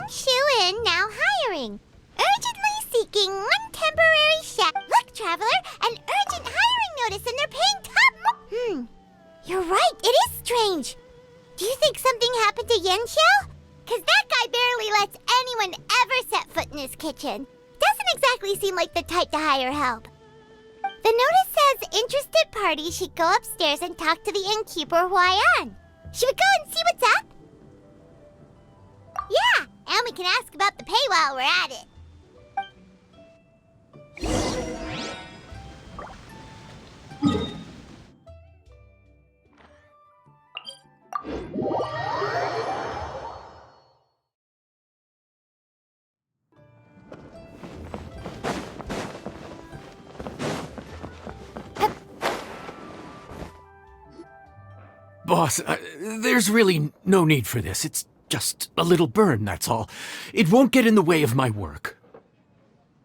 Shuin now hiring. Urgently seeking one temporary chef. Look, Traveler, an urgent hiring notice and they're paying top. You're right, it is strange. Do you think something happened to Yanxiao? Cause that guy barely lets anyone ever set foot in his kitchen. Doesn't exactly seem like the type to hire help. The notice says interested parties should go upstairs and talk to the innkeeper Huayan. Should we go and see what's up? Yeah, and we can ask about the pay while we're at it. Boss, there's really no need for this. It's just a little burn, that's all. It won't get in the way of my work.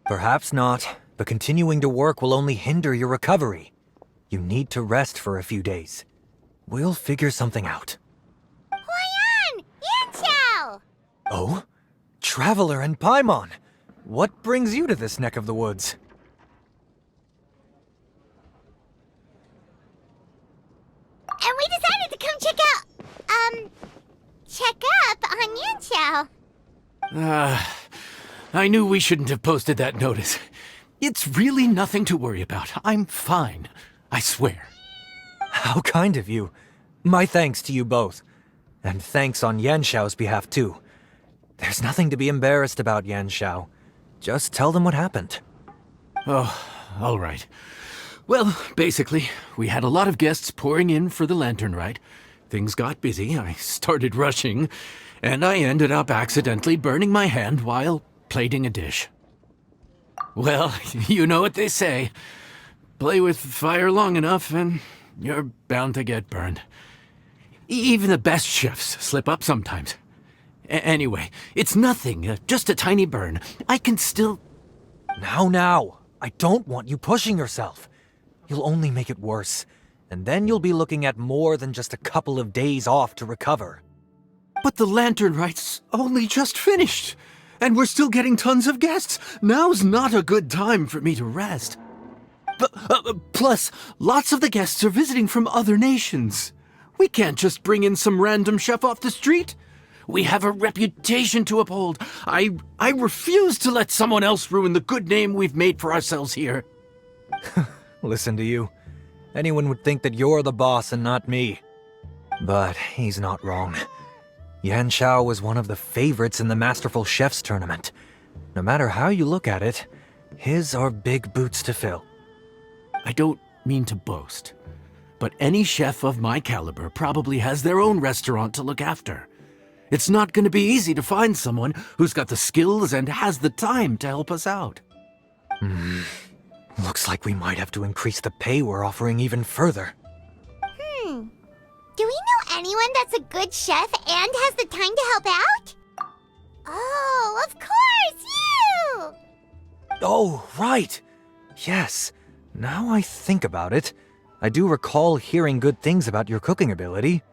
Perhaps not, but continuing to work will only hinder your recovery. You need to rest for a few days. We'll figure something out. Huayan! Yanxiao! Oh? Traveler and Paimon! What brings you to this neck of the woods? And we decided to come check up on Yanxiao. I knew we shouldn't have posted that notice. It's really nothing to worry about. I'm fine. I swear. How kind of you. My thanks to you both. And thanks on Yanxiao's behalf, too. There's nothing to be embarrassed about, Yanxiao. Just tell them what happened. Oh, all right. Well, basically, we had a lot of guests pouring in for the lantern ride. Things got busy, I started rushing, and I ended up accidentally burning my hand while plating a dish. Well, you know what they say. Play with fire long enough and you're bound to get burned. Even the best chefs slip up sometimes. Anyway, it's nothing, just a tiny burn. I can still... Now, I don't want you pushing yourself. You'll only make it worse, and then you'll be looking at more than just a couple of days off to recover. But the lantern ride's only just finished, and we're still getting tons of guests. Now's not a good time for me to rest. Plus, lots of the guests are visiting from other nations. We can't just bring in some random chef off the street. We have a reputation to uphold. I refuse to let someone else ruin the good name we've made for ourselves here. Listen to you. Anyone would think that you're the boss and not me. But he's not wrong. Yanxiao was one of the favorites in the Masterful Chefs tournament. No matter how you look at it, his are big boots to fill. I don't mean to boast, but any chef of my caliber probably has their own restaurant to look after. It's not going to be easy to find someone who's got the skills and has the time to help us out. Looks like we might have to increase the pay we're offering even further. Do we know anyone that's a good chef and has the time to help out? Oh, of course, you! Oh, right! Yes. Now I think about it, I do recall hearing good things about your cooking ability.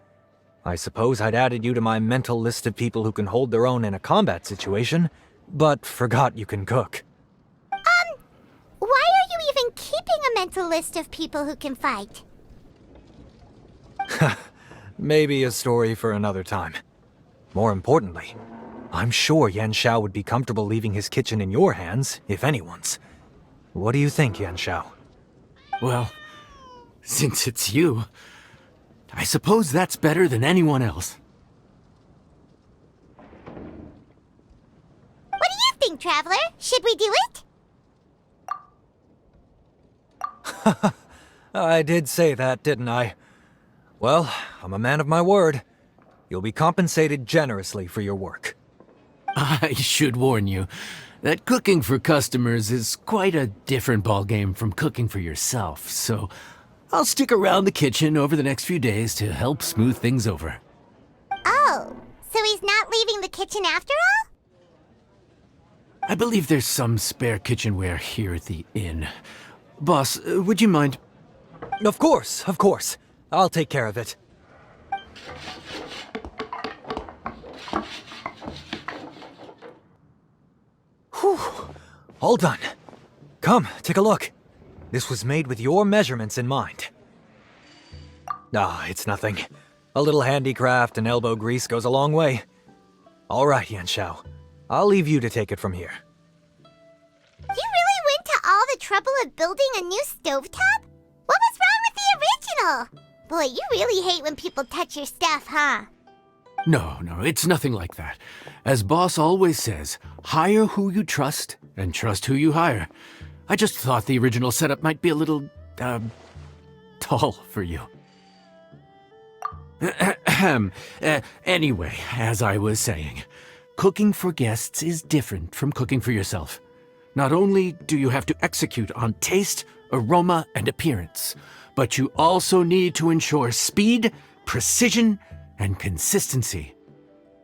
I suppose I'd added you to my mental list of people who can hold their own in a combat situation, but forgot you can cook. Why are you even keeping a mental list of people who can fight? Maybe a story for another time. More importantly, I'm sure Yanxiao would be comfortable leaving his kitchen in your hands, if anyone's. What do you think, Yanxiao? Well, since it's you, I suppose that's better than anyone else. What do you think, Traveler? Should we do it? I did say that, didn't I? Well, I'm a man of my word. You'll be compensated generously for your work. I should warn you that cooking for customers is quite a different ballgame from cooking for yourself, so I'll stick around the kitchen over the next few days to help smooth things over. Oh, so he's not leaving the kitchen after all? I believe there's some spare kitchenware here at the inn. Boss, would you mind? Of course, of course. I'll take care of it. Whew. All done. Come, take a look. This was made with your measurements in mind. Ah, it's nothing. A little handicraft and elbow grease goes a long way. All right, Yanshao. I'll leave you to take it from here. You really went to all the trouble of building a new stovetop? What was wrong with the original? Boy, you really hate when people touch your stuff, huh? No, it's nothing like that. As Boss always says, hire who you trust and trust who you hire. I just thought the original setup might be a little, tall for you. Anyway, as I was saying, cooking for guests is different from cooking for yourself. Not only do you have to execute on taste, aroma, and appearance, but you also need to ensure speed, precision, and consistency.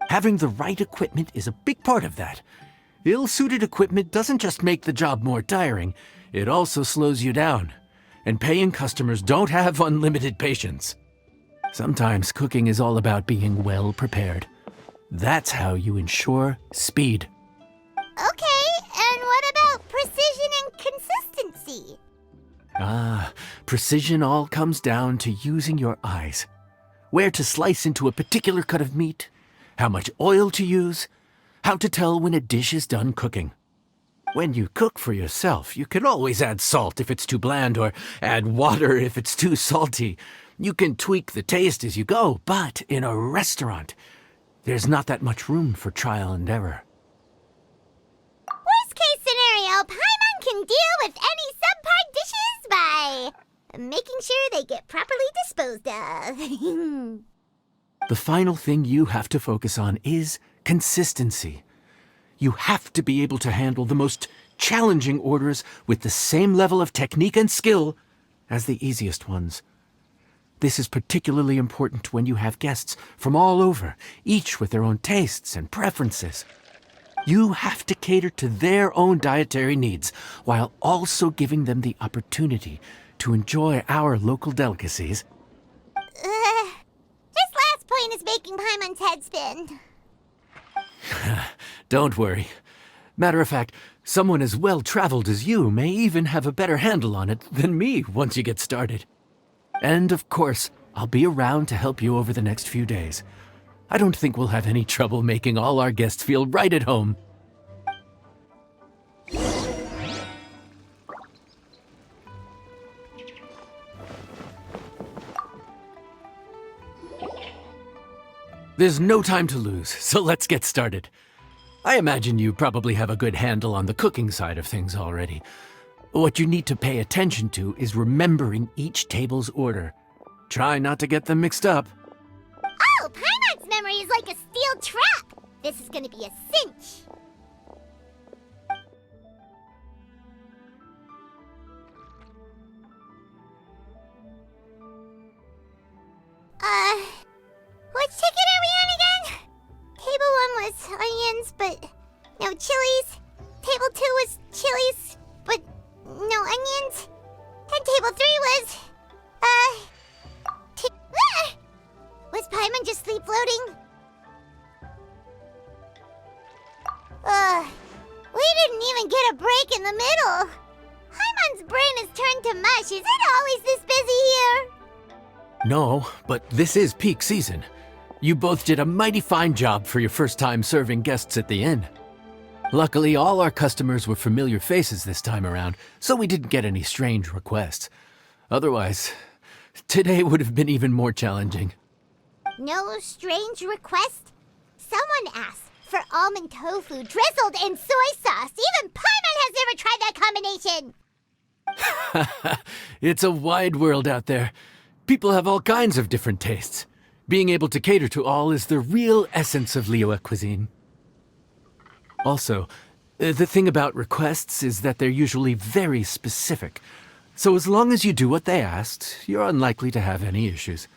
Having the right equipment is a big part of that. Ill-suited equipment doesn't just make the job more tiring, it also slows you down. And paying customers don't have unlimited patience. Sometimes cooking is all about being well prepared. That's how you ensure speed. Okay, and what about precision and consistency? Precision all comes down to using your eyes. Where to slice into a particular cut of meat, how much oil to use, how to tell when a dish is done cooking. When you cook for yourself, you can always add salt if it's too bland or add water if it's too salty. You can tweak the taste as you go, but in a restaurant, there's not that much room for trial and error. Worst case scenario, Paimon can deal with any subpar dishes by making sure they get properly disposed of. The final thing you have to focus on is consistency. You have to be able to handle the most challenging orders with the same level of technique and skill as the easiest ones. This is particularly important when you have guests from all over, each with their own tastes and preferences. You have to cater to their own dietary needs while also giving them the opportunity to enjoy our local delicacies. This last point is making Paimon's head spin. Don't worry. Matter of fact, someone as well-traveled as you may even have a better handle on it than me once you get started. And of course, I'll be around to help you over the next few days. I don't think we'll have any trouble making all our guests feel right at home. There's no time to lose, so let's get started. I imagine you probably have a good handle on the cooking side of things already. What you need to pay attention to is remembering each table's order. Try not to get them mixed up. Oh, Paimon's memory is like a steel trap. This is gonna be a cinch. Which ticket are we on again? Table 1 was onions, but no chilies. Table 2 was chilies, but no onions. And table 3 was, was Paimon just sleep floating? We didn't even get a break in the middle. Paimon's brain has turned to mush. Is it always this busy here? No, but this is peak season. You both did a mighty fine job for your first time serving guests at the inn. Luckily, all our customers were familiar faces this time around, so we didn't get any strange requests. Otherwise, today would have been even more challenging. No strange request? Someone asked for almond tofu drizzled in soy sauce. Even Paimon has never tried that combination. It's a wide world out there. People have all kinds of different tastes. Being able to cater to all is the real essence of Liyue cuisine. Also, the thing about requests is that they're usually very specific. So as long as you do what they asked, you're unlikely to have any issues.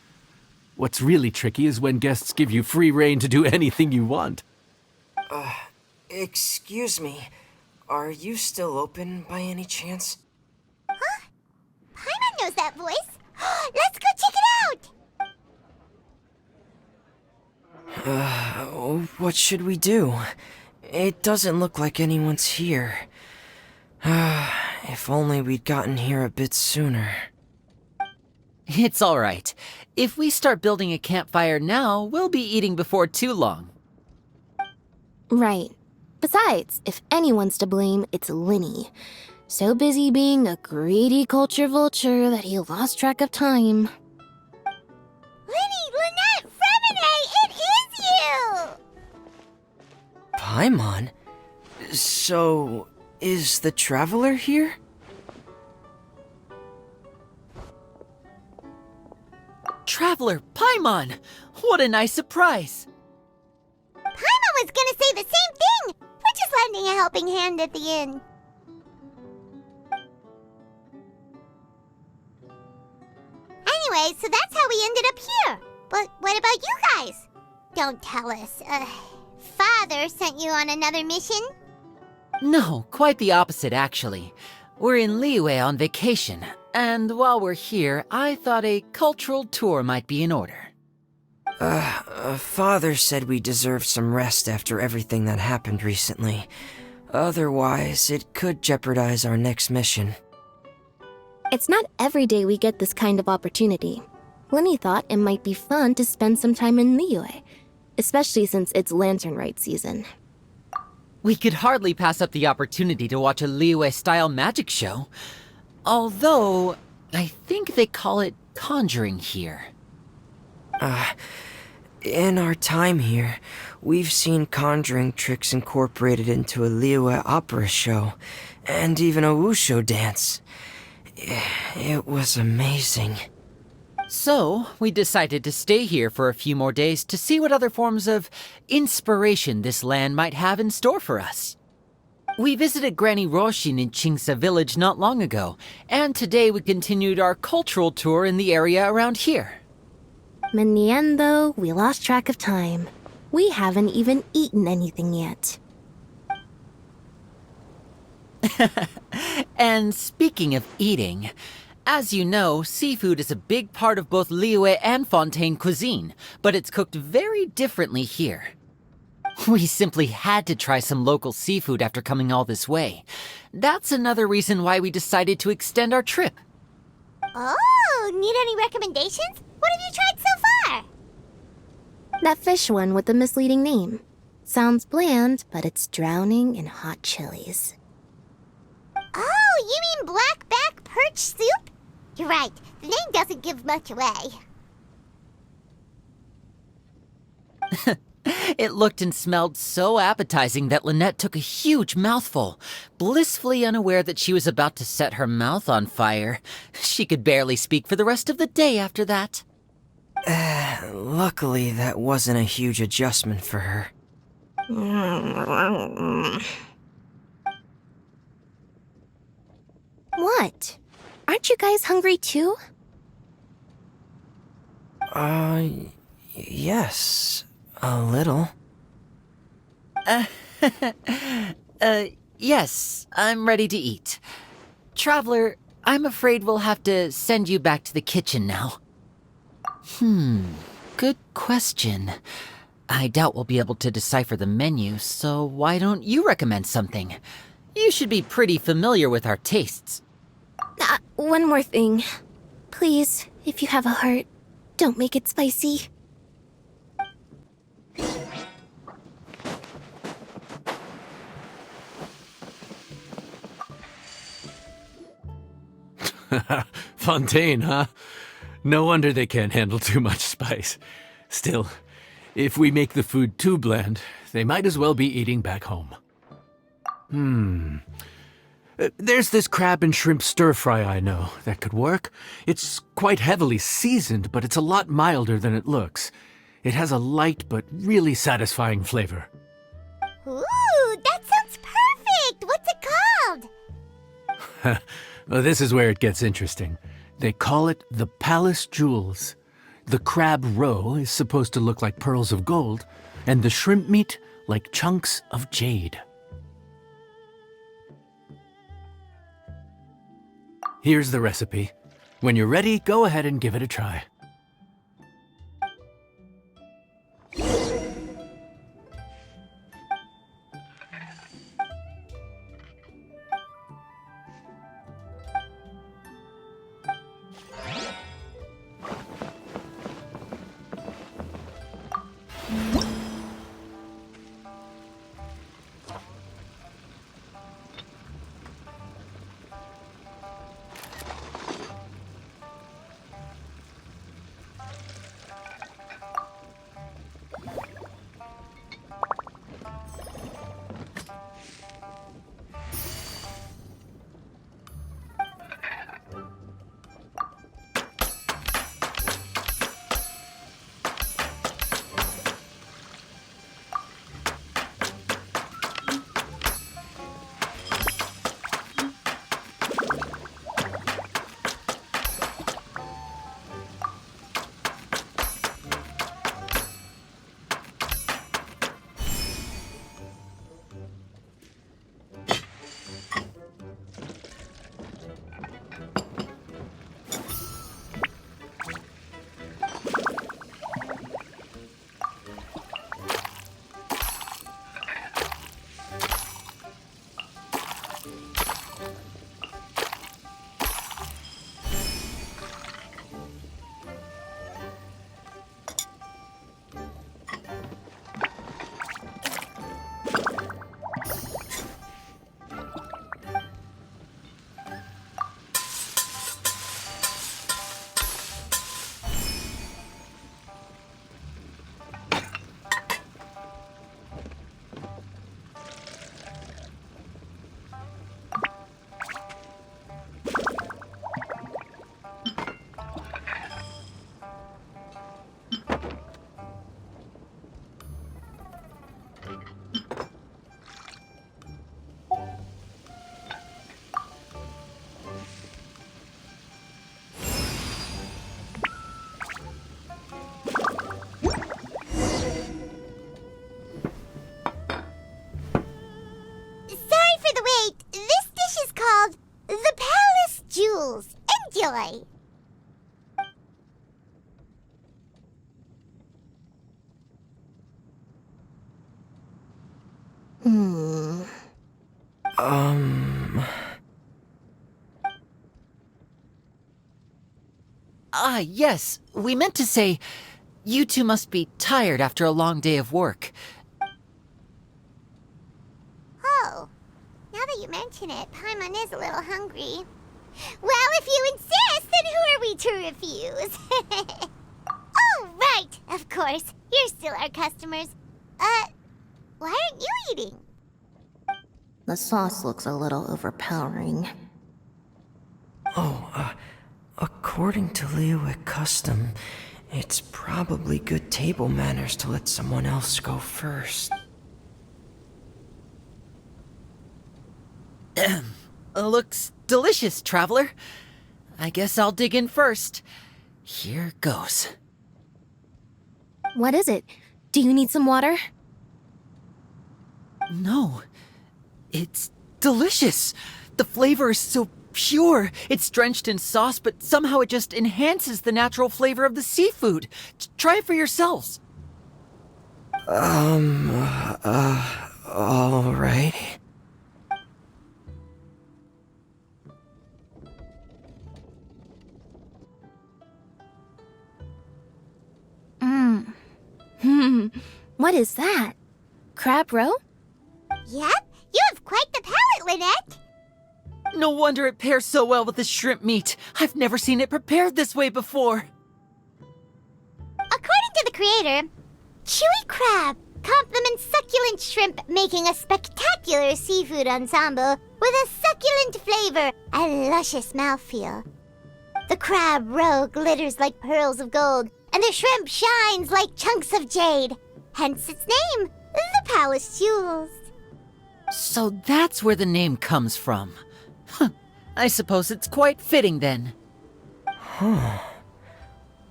What's really tricky is when guests give you free rein to do anything you want. Excuse me. Are you still open by any chance? Paimon knows that voice. Let's go check it out! What should we do? It doesn't look like anyone's here. If only we'd gotten here a bit sooner. It's all right. If we start building a campfire now, we'll be eating before too long. Right. Besides, if anyone's to blame, it's Linny. So busy being a greedy culture vulture that he lost track of time. Linny, Lynette, Fremine, it is you! Paimon? So, is the Traveler here? Traveler, Paimon! What a nice surprise! Paimon was gonna say the same thing! We're just lending a helping hand at the end. Anyway, so that's how we ended up here. But what about you guys? Don't tell us. Father sent you on another mission? No, quite the opposite, actually. We're in Liyue on vacation, and while we're here, I thought a cultural tour might be in order. Father said we deserved some rest after everything that happened recently. Otherwise, it could jeopardize our next mission. It's not every day we get this kind of opportunity. Linny thought it might be fun to spend some time in Liyue, especially since it's Lantern Rite season. We could hardly pass up the opportunity to watch a Liyue-style magic show. Although, I think they call it conjuring here. In our time here, we've seen conjuring tricks incorporated into a Liyue opera show, and even a wushu dance. It was amazing. So, we decided to stay here for a few more days to see what other forms of inspiration this land might have in store for us. We visited Granny Roshin in Chingsa village not long ago, and today we continued our cultural tour in the area around here. In the end, though, we lost track of time. We haven't even eaten anything yet. And speaking of eating, as you know, seafood is a big part of both Liyue and Fontaine cuisine, but it's cooked very differently here. We simply had to try some local seafood after coming all this way. That's another reason why we decided to extend our trip. Oh, need any recommendations? What have you tried so far? That fish one with the misleading name. Sounds bland, but it's drowning in hot chilies. Oh, you mean blackback perch soup? You're right, the name doesn't give much away. It looked and smelled so appetizing that Lynette took a huge mouthful, blissfully unaware that she was about to set her mouth on fire. She could barely speak for the rest of the day after that. Luckily, that wasn't a huge adjustment for her. What? Aren't you guys hungry too? Yes, a little. Yes, I'm ready to eat. Traveler, I'm afraid we'll have to send you back to the kitchen now. Good question. I doubt we'll be able to decipher the menu, so why don't you recommend something? You should be pretty familiar with our tastes. One more thing. Please, if you have a heart, don't make it spicy. Fontaine, huh? No wonder they can't handle too much spice. Still, if we make the food too bland, they might as well be eating back home. There's this crab and shrimp stir-fry I know that could work. It's quite heavily seasoned, but it's a lot milder than it looks. It has a light but really satisfying flavor. Ooh, that Well, this is where it gets interesting. They call it the Palace Jewels. The crab roe is supposed to look like pearls of gold, and the shrimp meat like chunks of jade. Here's the recipe. When you're ready, go ahead and give it a try. Enjoy! Yes, we meant to say, you two must be tired after a long day of work. Oh, now that you mention it, Paimon is a little hungry. Well, if you insist, then who are we to refuse? Oh, right, of course. You're still our customers. Why aren't you eating? The sauce looks a little overpowering. According to Liyue custom, it's probably good table manners to let someone else go first. Looks delicious, traveler. I guess I'll dig in first. Here goes. What is it? Do you need some water? No, it's delicious. The flavor is so pure. It's drenched in sauce, but somehow it just enhances the natural flavor of the seafood. Try it for yourselves. All right. What is that? Crab roe? Yep, you have quite the palate, Lynette. No wonder it pairs so well with the shrimp meat. I've never seen it prepared this way before. According to the creator, chewy crab complements succulent shrimp, making a spectacular seafood ensemble with a succulent flavor and luscious mouthfeel. The crab roe glitters like pearls of gold, and the shrimp shines like chunks of jade. Hence its name, the Palace Jewels. So that's where the name comes from. Huh. I suppose it's quite fitting then.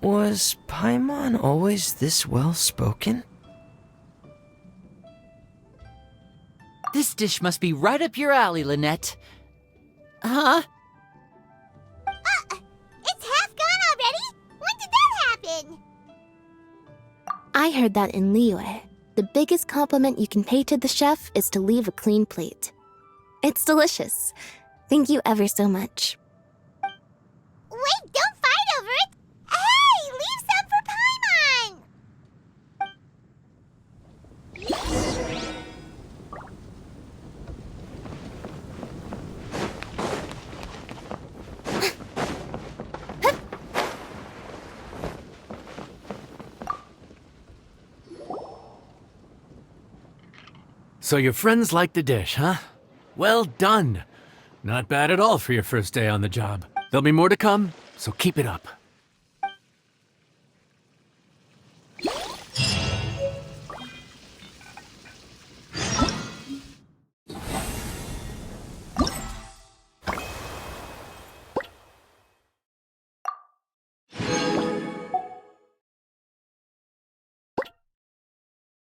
Was Paimon always this well-spoken? This dish must be right up your alley, Lynette. Huh? It's half gone already? When did that happen? I heard that in Liyue, the biggest compliment you can pay to the chef is to leave a clean plate. It's delicious. Thank you ever so much. Wait, don't fight over it! Hey, leave some for Paimon! So your friends like the dish, huh? Well done. Not bad at all for your first day on the job. There'll be more to come, so keep it up.